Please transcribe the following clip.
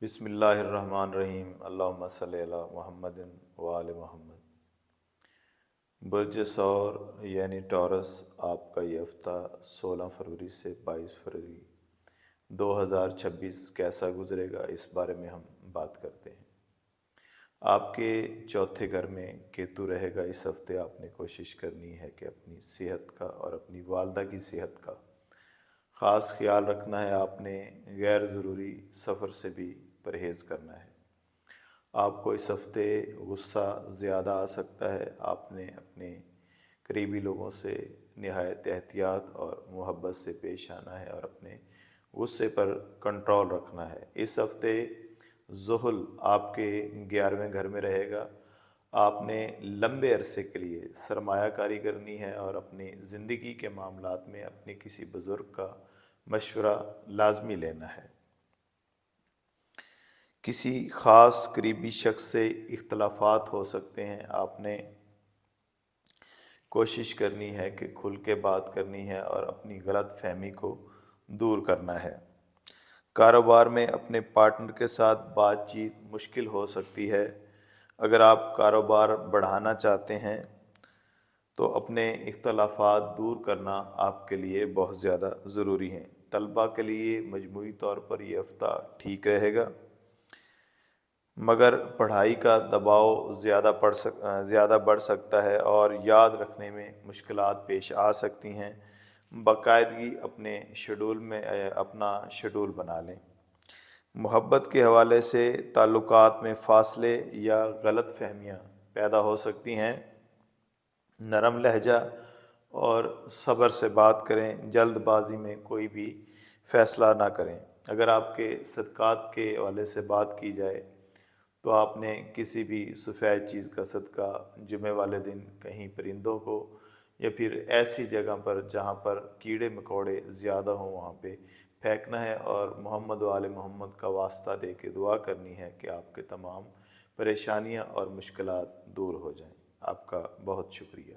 بسم اللہ الرحمن الرحیم، اللہم صلی علی محمد و آل محمد۔ برج ثور یعنی ٹورس آپ کا یہ ہفتہ 16 فروری سے 22 فروری 2026 کیسا گزرے گا، اس بارے میں ہم بات کرتے ہیں۔ آپ کے چوتھے گھر میں کیتو رہے گا۔ اس ہفتے آپ نے کوشش کرنی ہے کہ اپنی صحت کا اور اپنی والدہ کی صحت کا خاص خیال رکھنا ہے۔ آپ نے غیر ضروری سفر سے بھی پرہیز کرنا ہے۔ آپ کو اس ہفتے غصہ زیادہ آ سکتا ہے۔ آپ نے اپنے قریبی لوگوں سے نہایت احتیاط اور محبت سے پیش آنا ہے اور اپنے غصے پر کنٹرول رکھنا ہے۔ اس ہفتے زحل آپ کے 11ویں گھر میں رہے گا۔ آپ نے لمبے عرصے کے لیے سرمایہ کاری کرنی ہے اور اپنی زندگی کے معاملات میں اپنے کسی بزرگ کا مشورہ لازمی لینا ہے۔ کسی خاص قریبی شخص سے اختلافات ہو سکتے ہیں۔ آپ نے کوشش کرنی ہے کہ کھل کے بات کرنی ہے اور اپنی غلط فہمی کو دور کرنا ہے۔ کاروبار میں اپنے پارٹنر کے ساتھ بات چیت مشکل ہو سکتی ہے۔ اگر آپ کاروبار بڑھانا چاہتے ہیں تو اپنے اختلافات دور کرنا آپ کے لیے بہت زیادہ ضروری ہیں۔ طلباء کے لیے مجموعی طور پر یہ ہفتہ ٹھیک رہے گا، مگر پڑھائی کا دباؤ زیادہ بڑھ سکتا ہے اور یاد رکھنے میں مشکلات پیش آ سکتی ہیں۔ باقاعدگی اپنے شیڈول میں اپنا شیڈول بنا لیں۔ محبت کے حوالے سے تعلقات میں فاصلے یا غلط فہمیاں پیدا ہو سکتی ہیں۔ نرم لہجہ اور صبر سے بات کریں۔ جلد بازی میں کوئی بھی فیصلہ نہ کریں۔ اگر آپ کے صدقات کے حوالے سے بات کی جائے تو آپ نے کسی بھی سفید چیز کا صدقہ جمعے والے دن کہیں پرندوں کو یا پھر ایسی جگہ پر جہاں پر کیڑے مکوڑے زیادہ ہوں وہاں پہ پھینکنا ہے اور محمد و آل محمد کا واسطہ دے کے دعا کرنی ہے کہ آپ کے تمام پریشانیاں اور مشکلات دور ہو جائیں۔ آپ کا بہت شکریہ۔